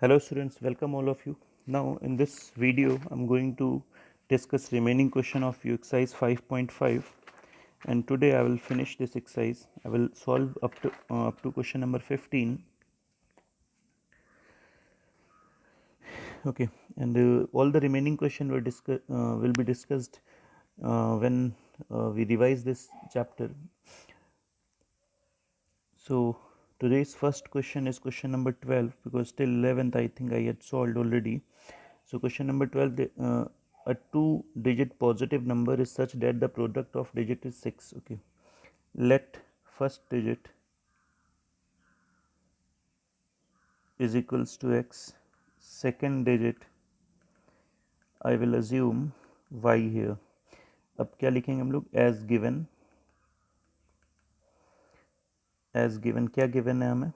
Hello students, welcome all of you. Now in this video I'm going to discuss remaining question of your exercise 5.5, and today I will finish this exercise. I will solve up to question number 15. Okay, and all the remaining question will be discussed when we revise this chapter. So today's first question is question number 12, because till 11th I think I had solved already. So question number 12, a two-digit positive number is such that the product of digit is 6. Okay, let first digit is equals to x, second digit I will assume y here. अब क्या लिखेंगे हम लोग? as given. क्या given है हमें?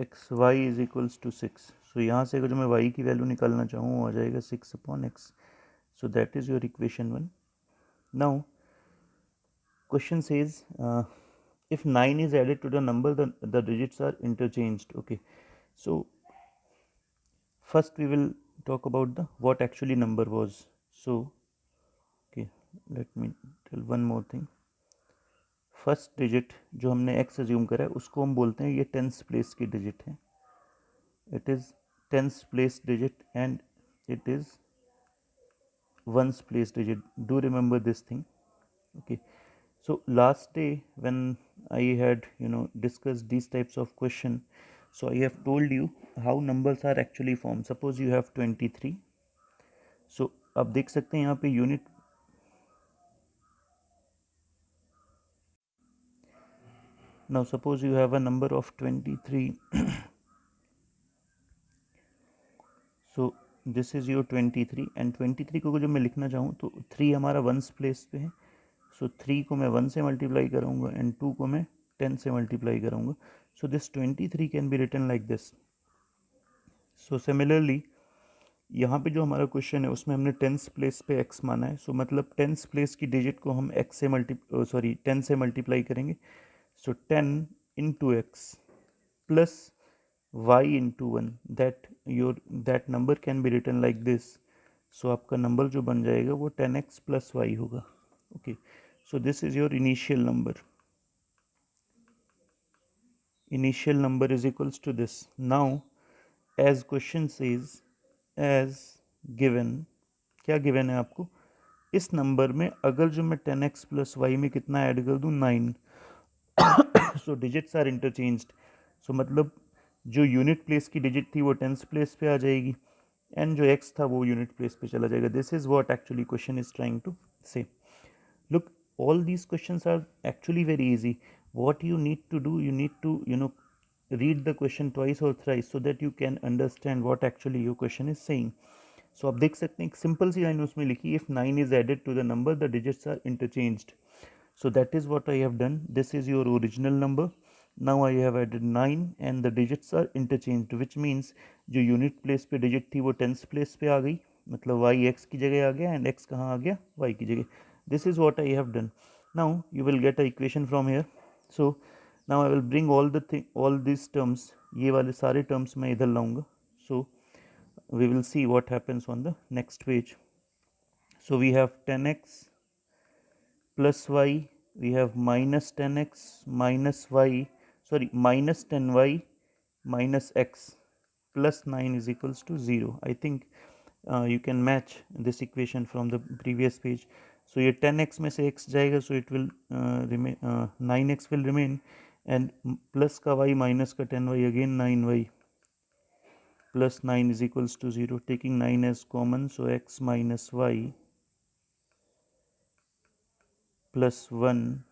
X y is equals to 6. So यहाँ से अगर मैं y की वैल्यू निकालना चाहूँ वो आ जाएगा 6/x. So that is your equation 1. Now question says if 9 is added to the number, the digits are interchanged. Okay, so first we will talk about the what actually number was. So okay, let me tell one more thing. First digit जो हमने x assume करा है उसको हम बोलते हैं ये tens place की डिजिट है. It is tens place digit and it is ones place digit. Do remember this thing. Okay, so last day when I had discussed these types of question, so I have told you how numbers are actually formed. Suppose you have 23. So आप देख सकते हैं यहाँ पे unit. Now suppose you have a number of 23. So this is your 23 and 23 को जब मैं लिखना चाहूँ तो 3 हमारा वंस प्लेस पे है. सो 3 को मैं 1 से मल्टीप्लाई करूँगा एंड 2 को मैं 10 से मल्टीप्लाई करूँगा. So this 23 can be written like this. So similarly यहाँ पे जो हमारा क्वेश्चन है उसमें हमने टेंस प्लेस पे x माना है. सो मतलब टेंस प्लेस की डिजिट को हम x से 10 से मल्टीप्लाई करेंगे. So 10 into x plus y into 1, that number can be written like this. So आपका नंबर जो बन जाएगा वो 10x प्लस वाई होगा. Okay, so this is your initial number is equals to this. Now as question says, as given, क्या given है आपको? इस नंबर में अगर जो मैं 10x प्लस वाई में कितना ऐड कर दूँ 9. सो डिजिट्स आर इंटरचेंज्ड. सो मतलब जो यूनिट प्लेस की डिजिट थी वो टेंस प्लेस पे आ जाएगी एंड जो x था वो यूनिट प्लेस पे चला जाएगा. This is what actually question is trying to say. Look, all these questions are actually very easy. What you need to do, you need to read the question twice or thrice so that you can understand what actually your question is saying. So आप देख सकते हैं एक simple सी line उसमें लिखी, if 9 is added to the number the digits are interchanged. So that is what I have done. This is your original number. Now I have added 9 and the digits are interchanged, which means जो unit place पे digit थी वो tens place पे आ गई, मतलब y x की जगह आ गया एंड x कहाँ आ गया? y की जगह. This is what I have done. Now you will get a equation from here. So now I will bring all these terms, ये वाले सारे terms मैं इधर लाऊंगा. So we will see what happens on the next page. So we have 10x plus y, we have minus 10x minus y, sorry, minus 10y minus x plus 9 is equals to 0. I think you can match this equation from the previous page. So ये 10x में से x जाएगा, so it will remain 9x will remain, and plus का y minus का 10y, again 9y plus 9 is equals to 0. Taking 9 as common, so x minus y plus 1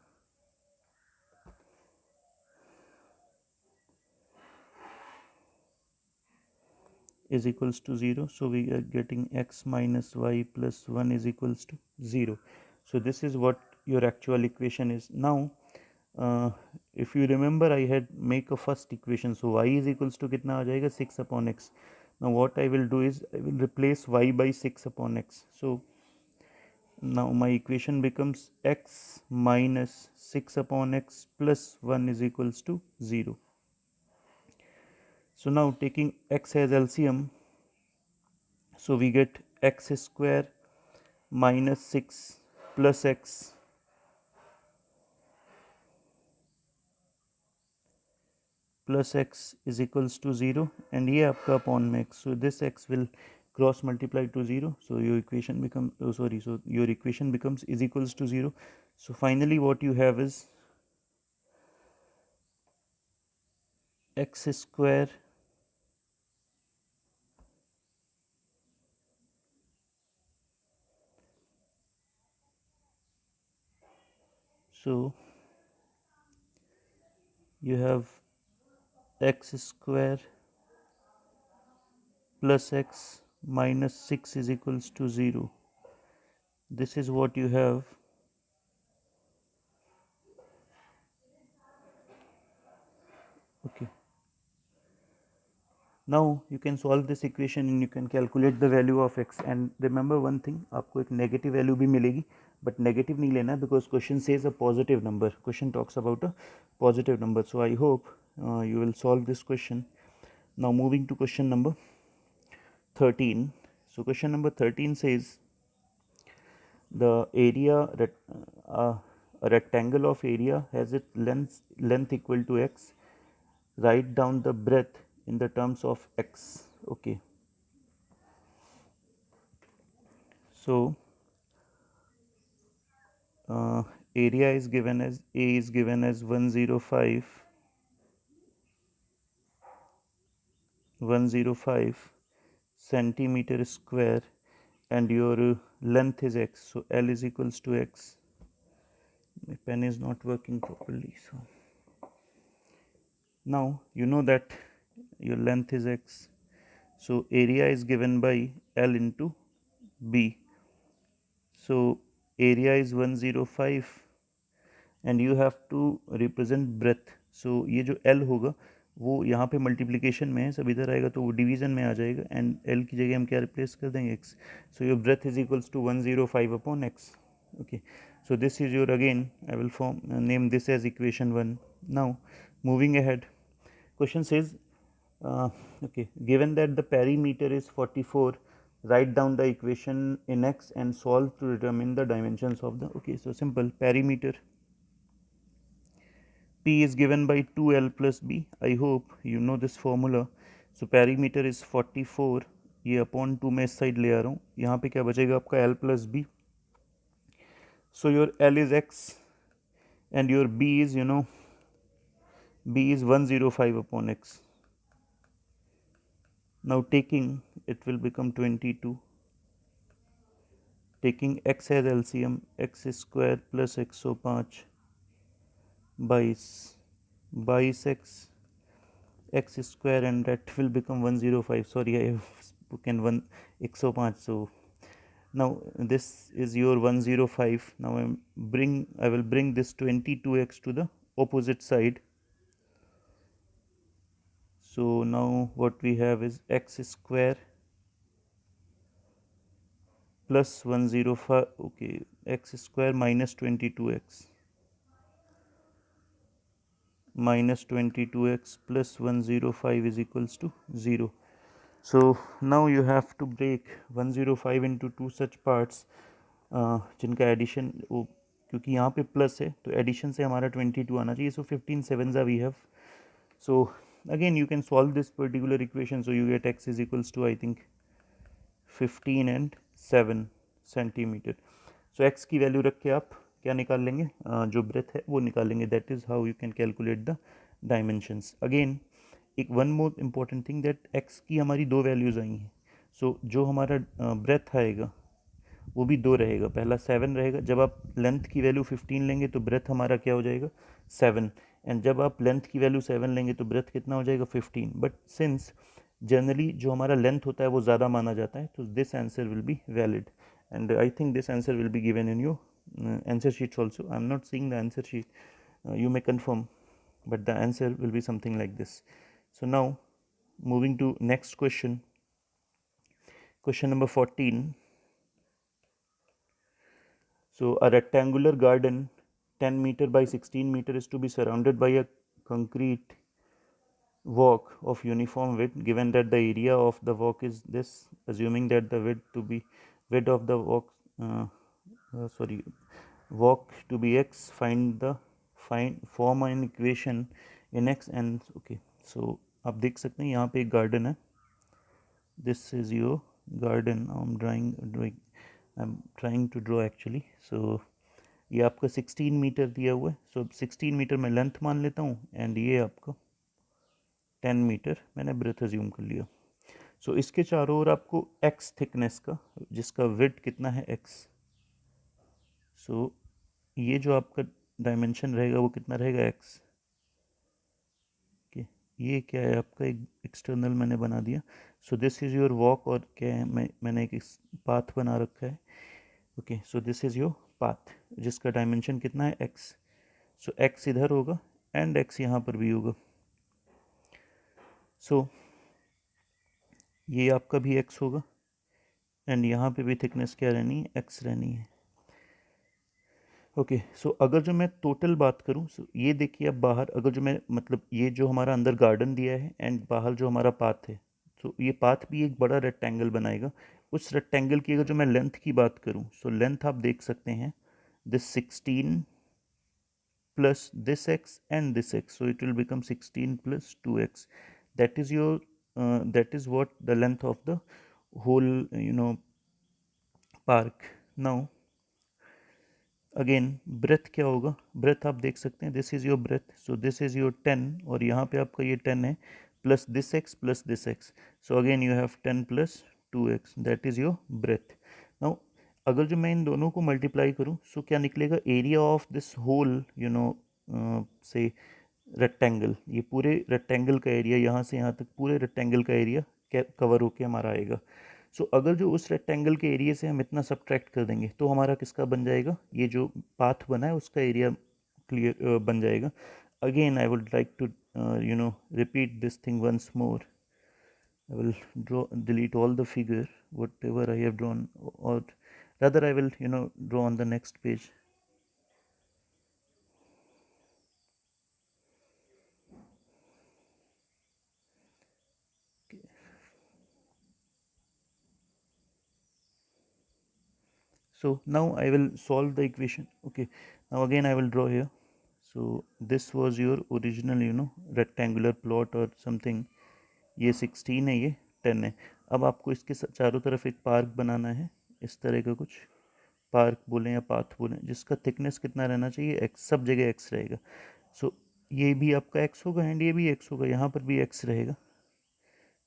is equals to 0. So we are getting x minus y plus 1 is equals to 0. So this is what your actual equation is. Now if you remember, I had make a first equation. So y is equals to कितना आ जाएगा? 6/x. Now what I will do is I will replace y by 6/x. So Now my equation becomes x minus 6 upon x plus 1 is equals to 0. So now taking x as LCM, so we get x square minus 6 plus x is equals to 0, and ये आपका upon में x, so this x will cross multiply to 0, so your equation becomes is equals to 0. So finally what you have is x square so you have x square plus x minus 6 is equals to 0. This is what you have. Okay. Now you can solve this equation and you can calculate the value of x, and remember one thing, आपको एक negative value भी मिलेगी, but negative नहीं लेना because question says a positive number. Question talks about a positive number. So I hope you will solve this question. Now moving to question number 13. So question number 13 says the area a rectangle of area has its length equal to x. Write down the breadth in the terms of x. Okay. So area is given as A is given as 105 centimeter square, and your length is x, so L is equals to x. My pen is not working properly, so now you know that your length is x, so area is given by L into B. So area is 105 and you have to represent breadth. So ये जो L होगा वो यहाँ पे multiplication में है, सब इधर आएगा तो वो डिवीजन में आ जाएगा, एंड L की जगह हम क्या रिप्लेस कर देंगे x. So your breadth is equals to 105 upon x. Okay, so this is your, again I will name this as equation 1. Now moving ahead, question says okay, given that the perimeter is 44, write down the equation in x and solve to determine the dimensions of the, okay, so simple, perimeter P is given by 2L plus B. I hope you know this formula. So perimeter is 44, ये upon 2 मैं इस side ले आ रहा हूँ, यहाँ पे क्या बचेगा आपका L plus B. So your L is x and your B is, you know, B is 105 upon x. Now taking, it will become 22. Taking x as LCM, x square plus 105 22 x square, and that will become 105. Sorry, I have spoken 105. So now this is your 105. Now I will bring this 22x to the opposite side. So now what we have is x square plus 105, okay, x square minus 22x plus 105 is equals to 0. So now you have to break 105 into two such parts जिनका addition वो, क्योंकि यहाँ पे plus है तो addition से हमारा 22 आना चाहिए. So 15 sevens we have. So again you can solve this particular equation, so you get x is equals to I think 15 and 7 centimeter. So x की वैल्यू रख के आप क्या निकाल लेंगे, जो ब्रेथ है वो निकालेंगे. That is how you can calculate the dimensions. Again एक one more important thing, that x की हमारी दो वैल्यूज आई हैं. सो जो हमारा ब्रेथ आएगा वो भी दो रहेगा, पहला 7 रहेगा. जब आप लेंथ की वैल्यू 15 लेंगे तो ब्रेथ हमारा क्या हो जाएगा 7, एंड जब आप लेंथ की वैल्यू 7 लेंगे तो ब्रेथ कितना हो जाएगा 15. बट सिंस जनरली जो हमारा लेंथ होता है वो ज़्यादा माना जाता है, तो this answer will be valid, and I think this answer will be given in your answer sheets also. I am not seeing the answer sheet, you may confirm, but the answer will be something like this. So now moving to next question number 14. So a rectangular garden 10 meter by 16 meter is to be surrounded by a concrete walk of uniform width. Given that the area of the walk is this, assuming that the width of the walk sorry walk to be x, find form an equation in x and okay. So आप देख सकते हैं यहाँ पे एक garden है. This is your garden. I'm trying to draw actually. So ये आपका 16 मीटर दिया हुआ है. सो 16 मीटर मैं लेंथ मान लेता हूँ एंड ये आपका 10 मीटर मैंने ब्रेथ अज्यूम कर लिया. सो इसके चारों ओर आपको x थिकनेस का, जिसका विड्थ कितना है x. सो ये जो आपका डायमेंशन रहेगा वो कितना रहेगा x. ये क्या है आपका एक एक्सटर्नल मैंने बना दिया. सो दिस इज़ योर वॉक और क्या है मैंने एक पाथ बना रखा है. Okay so this is your path जिसका डायमेंशन कितना है x. सो x इधर होगा एंड x यहाँ पर भी होगा. सो ये आपका भी x होगा एंड यहाँ पे भी थिकनेस क्या रहनी है x रहनी है. ओके सो अगर जो मैं टोटल बात करूँ, सो ये देखिए अब बाहर अगर जो मैं मतलब ये जो हमारा अंदर गार्डन दिया है एंड बाहर जो हमारा पाथ है, तो ये पाथ भी एक बड़ा रेक्टेंगल बनाएगा. उस रेक्टेंगल की अगर जो मैं लेंथ की बात करूँ, सो लेंथ आप देख सकते हैं this 16 plus this x and this x, so it will become 16 plus 2x. That is your that is what the length of the whole park. Now again breadth क्या होगा, breadth आप देख सकते हैं this is your breadth. So this is your 10 और यहाँ पे आपका ये 10 है plus this x. So again you have 10 plus 2x, that is your breadth. Now अगर जो मैं इन दोनों को मल्टीप्लाई करूँ, सो क्या निकलेगा एरिया ऑफ दिस होल से रेक्टेंगल. ये पूरे रेक्टेंगल का एरिया यहाँ से यहाँ तक पूरे रेक्टेंगल का एरिया कवर होके हमारा आएगा. सो अगर जो उस रेक्टेंगल के एरिया से हम इतना सब्ट्रैक्ट कर देंगे तो हमारा किसका बन जाएगा, ये जो पाथ बना है उसका एरिया क्लियर बन जाएगा. Again I would like to repeat this thing once more. I will delete all the figure whatever I have drawn, or rather I will draw on the next page. So now I will solve the equation. Okay, now again I will draw here. So this was your original rectangular plot or something. ये 16 है, ये 10 है. अब आपको इसके चारों तरफ एक पार्क बनाना है, इस तरह का कुछ पार्क बोलें या पाथ बोलें, जिसका थिकनेस कितना रहना चाहिए x, सब जगह x रहेगा. सो ये भी आपका x होगा एंड ये भी x होगा, यहाँ पर भी x रहेगा.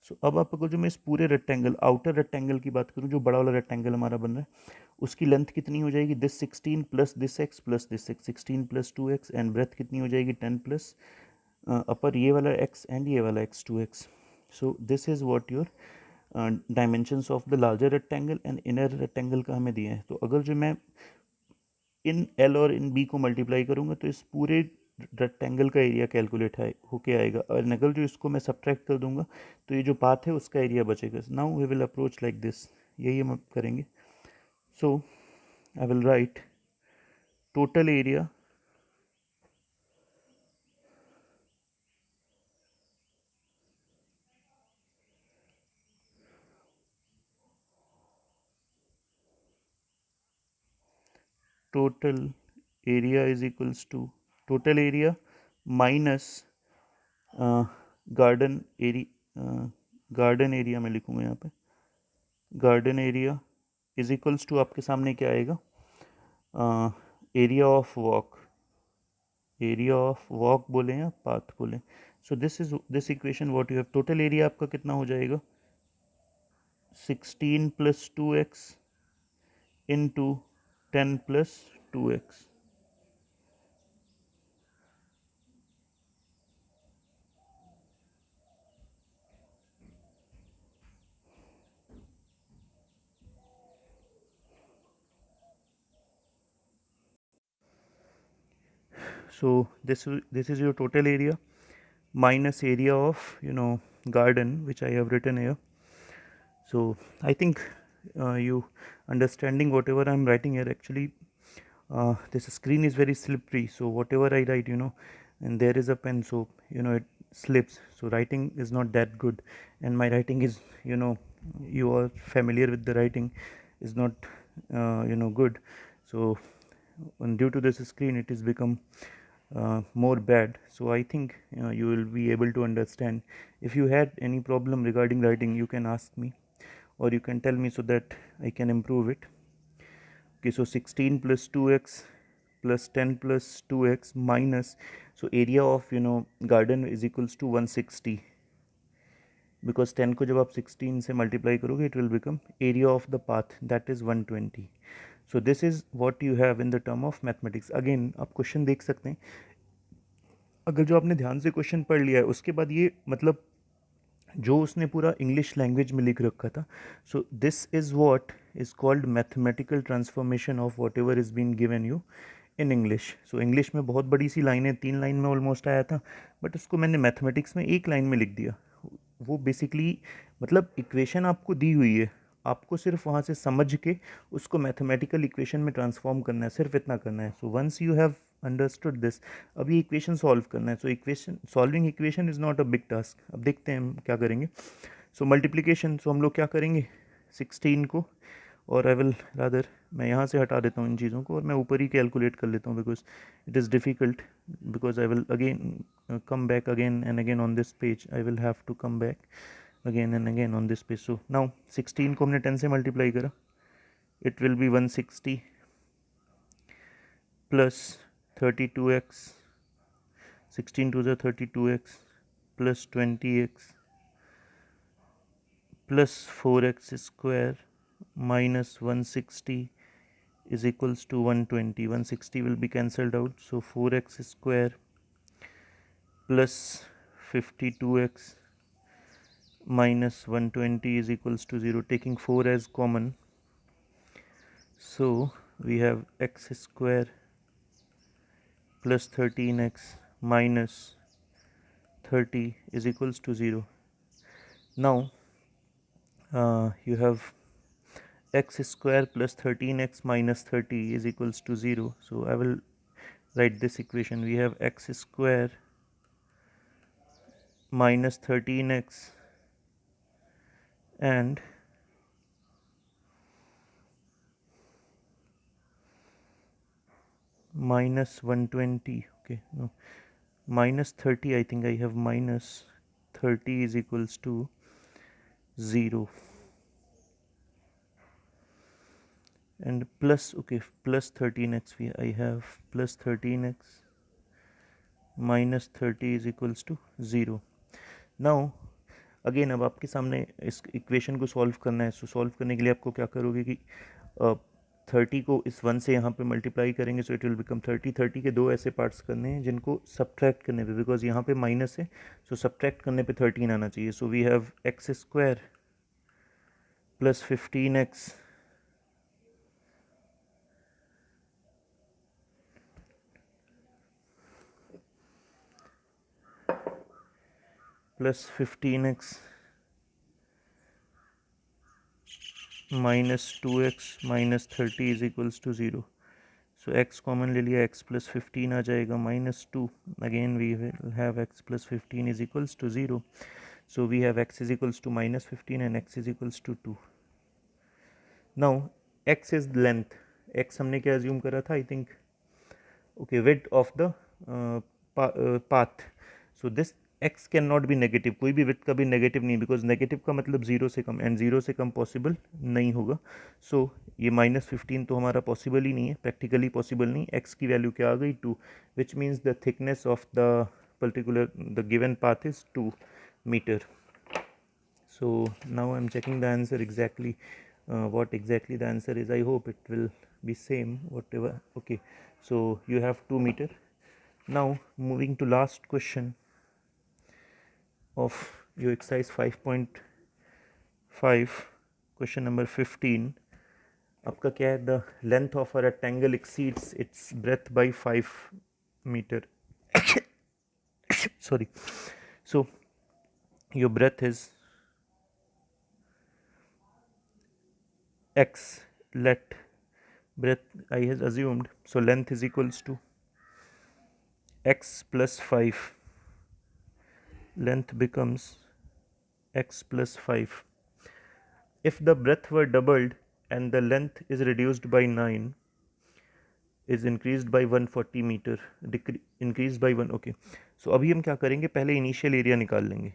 सो अब आपको जो मैं इस पूरे रेक्टेंगल आउटर रेक्टेंगल की बात करूँ, जो बड़ा वाला रेक्टेंगल हमारा बन रहा है, उसकी लेंथ कितनी हो जाएगी this 16 plus this x plus this x, 16 plus 2x and breadth कितनी हो जाएगी 10 प्लस अपर ये वाला x एंड ये वाला x 2x. So this is what your dimensions of the larger rectangle and inner rectangle का हमें दिया है. तो अगर जो मैं इन L और इन B को मल्टीप्लाई करूँगा तो इस पूरे रेक्टेंगल का एरिया कैलकुलेट होके आएगा, और अगर जो इसको मैं सब्ट्रैक्ट कर दूंगा तो ये जो पाथ है उसका एरिया बचेगा. Now we will approach like this, यही हम करेंगे. So I will write total area is equals to total area minus garden area. Garden area में लिखूंगा यहाँ पे, garden area is equals to आपके सामने क्या आएगा, area of walk. Area of walk बोले या पाथ बोले. So this equation what you have, total area आपका कितना हो जाएगा 16 plus 2x into 10 plus 2x. So this is your total area minus area of garden, which I have written here. So I think you understanding whatever I'm writing here. Actually this screen is very slippery, so whatever I write, and there is a pen, so it slips, so writing is not that good, and my writing is, you are familiar with the writing is not good. So and due to this screen it is become more bad. So I think you will be able to understand. If you had any problem regarding writing, you can ask me, or you can tell me so that I can improve it. Okay, so 16 plus 2x plus 10 plus 2x minus, so area of garden is equals to 160, because 10 को जब आप 16 से multiply करोगे it will become area of the path, that is 120. So this is what you have in the term of mathematics. Again आप question देख सकते हैं, अगर जो आपने ध्यान से क्वेश्चन पढ़ लिया है उसके बाद ये मतलब जो उसने पूरा इंग्लिश लैंग्वेज में लिख रखा था. So this is what is called mathematical transformation of whatever is been given you in English. So English में बहुत बड़ी सी लाइन है, 3 लाइन में ऑलमोस्ट आया था, बट उसको मैंने मैथमेटिक्स में 1 लाइन में लिख दिया. वो बेसिकली मतलब इक्वेशन आपको दी हुई है, आपको सिर्फ वहाँ से समझ के उसको मैथमेटिकल इक्वेशन में ट्रांसफॉर्म करना है, सिर्फ इतना करना है. So once you have understood this, अब ये इक्वेशन सॉल्व करना है. So equation solving equation is not a big task. अब देखते हैं हम क्या करेंगे. सो मल्टीप्लिकेशन, सो हम लोग क्या करेंगे 16 को, और आई विल रादर मैं यहाँ से हटा देता हूँ इन चीज़ों को और मैं ऊपर ही कैलकुलेट कर लेता हूँ, because it is difficult, because I will again come back again and again on this page. I will have to come back again and again on this page. So now 16 को हमने 10 से multiply करा, it will be 160 plus 32x, 16 to the 32x plus 20x plus 4x square minus 160 is equals to 120. 160 will be cancelled out, so 4x square plus 52x minus 120 is equals to 0, taking 4 as common. So we have x square plus 13x minus 30 is equals to 0. Now you have x square plus 13x minus 30 is equals to 0. So I will write this equation. We have x square minus 13x and minus 120. Okay, no, minus 30. I think I have minus 30 is equals to 0, and plus, okay, plus 13x. I have plus 13x minus 30 is equals to 0. Now again अब आपके सामने इस equation को solve करना है. सो solve करने के लिए आपको क्या करोगे कि 30 को इस 1 से यहाँ पे मल्टीप्लाई करेंगे, सो इट विल बिकम 30. 30 के 2 ऐसे पार्ट्स करने हैं जिनको सब्ट्रैक्ट करने पे, बिकॉज यहाँ पे माइनस है, सो सब्ट्रैक्ट करने पे 13 आना चाहिए. So we have x square plus 15x plus 15x minus 2x minus 30 is equals to 0. So x common ले लिया, x plus 15 आ जाएगा minus 2. Again we will have x plus 15 is equals to 0. So we have x is equals to minus 15 and x is equals to 2. Now x is length. x हमने क्या assume करा था, I think, okay, width of the path. So this x can not be negative, कोई भी with का भी negative नहीं, because negative का मतलब 0 से कम, एंड 0 से कम पॉसिबल नहीं होगा. सो ये माइनस 15 तो हमारा पॉसिबल ही नहीं है, प्रैक्टिकली पॉसिबल नहीं. x की वैल्यू क्या आ गई 2, which means the thickness of the particular the given path is 2 meter. So now I'm checking the answer exactly, what exactly the answer is. I hope it will be same whatever. Okay, so you have 2 meter. Now moving to last question of your exercise 5.5, question number 15. आपका क्या है, the length of a rectangle exceeds its breadth by 5 meter. Sorry. So your breadth is x. Let breadth I has assumed, so length is equals to x plus 5. Length becomes x plus 5. If the breadth were doubled and the length is reduced by 9, is increased by 140 meter, increased by 1, okay. So अभी हम क्या करेंगे, पहले initial area निकाल लेंगे.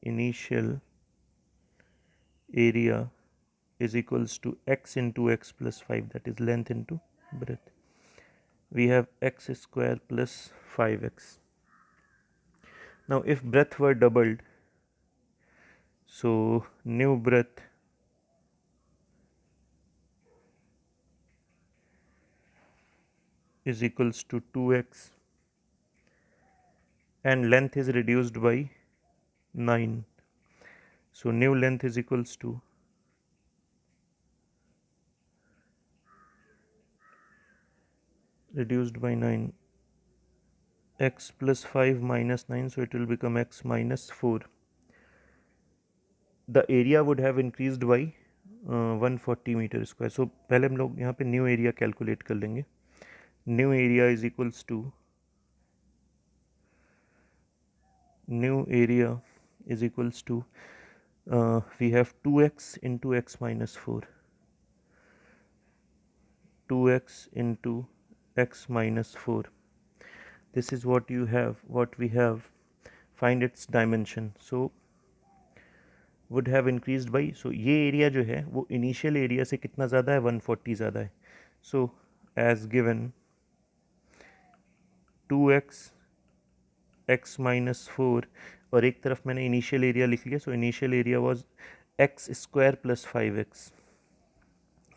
Initial area is equals to x into x plus 5, that is length into breadth. We have x square plus 5x. Now if breadth were doubled, so new breadth is equals to 2x and length is reduced by 9, so new length is equals to reduced by 9, x plus 5 minus 9, so it will become x minus 4. The area would have increased by 140 metre square. So पहले हम लोग यहाँ पे new area calculate कर लेंगे. New area is equals to new area is equals to we have 2x into x minus 4, 2x into x minus 4. This is what you have, what we have. Find its dimension. So would have increased by, so ये area जो है वो initial area से कितना ज़्यादा है, 140 ज़्यादा है. So as given 2x x minus 4 और एक तरफ मैंने इनिशियल एरिया लिख लिया. So initial area was x square plus 5x.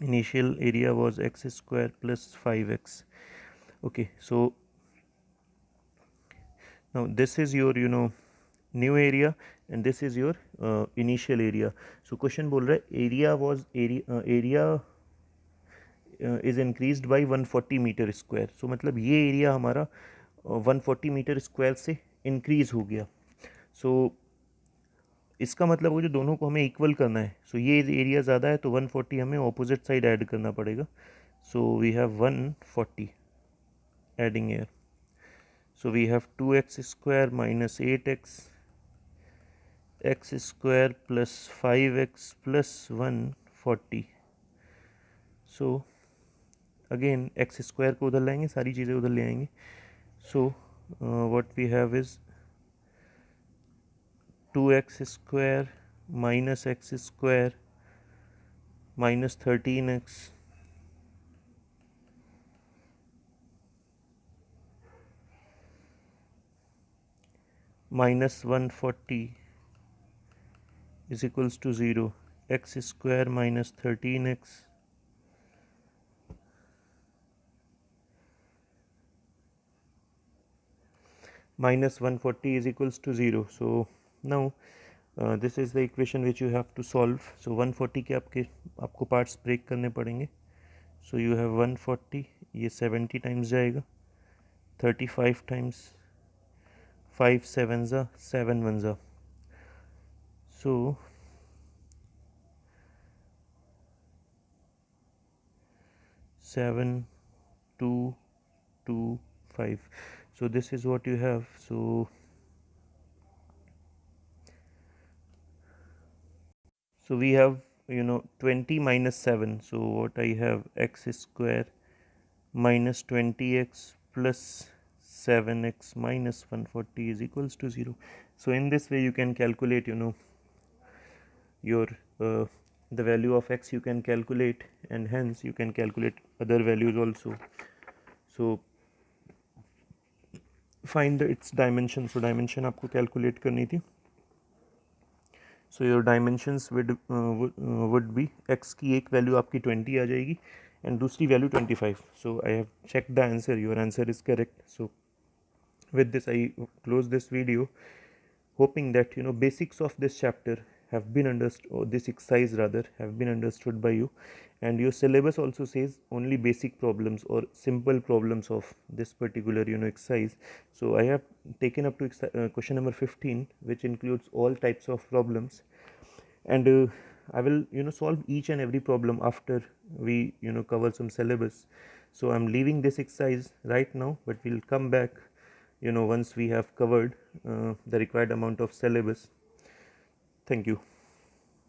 Initial area was x square plus 5x. Okay, so now this is your new area and this is your initial area. So question बोल रहा है area was area is increased by 140 metre square. So मतलब ये area हमारा 140 metre square से increase हो गया. सो इसका मतलब वो जो दोनों को हमें इक्वल करना है. सो ये एरिया ज़्यादा है तो 140 हमें ऑपोजिट साइड ऐड करना पड़ेगा. So we have 140 adding air. So we have 2x square minus 8x, x square plus 5x plus 140. So again x square को उधर लाएंगे, सारी चीज़ें उधर ले आएंगे. So what we have is 2x square minus x square minus 13x minus 140 is equals to 0. X square minus 13x minus 140 is equals to 0. So now this is the equation which you have to solve. So 140 के आपको parts break करने पड़ेंगे. So you have 140, ये 70 times जाएगा, 35 times 5 7 जा 7 1 जा. So 7 2 2 5. So this is what you have. So we have 20 minus 7. So what I have, x square minus 20x plus 7x minus 140 is equals to 0. So in this way you can calculate your the value of x you can calculate, and hence you can calculate other values also. So find its dimension. So dimension आपको calculate करनी थी. So your dimensions would be x की एक value आपकी 20 आ जाएगी and दूसरी value 25. So I have checked the answer. Your answer is correct. So with this I close this video, hoping that basics of this chapter have been understood, or this exercise rather have been understood by you, and your syllabus also says only basic problems or simple problems of this particular exercise. So I have taken up to question number 15, which includes all types of problems, and I will solve each and every problem after we cover some syllabus. So I'm leaving this exercise right now, but we'll come back once we have covered the required amount of syllabus. Thank you.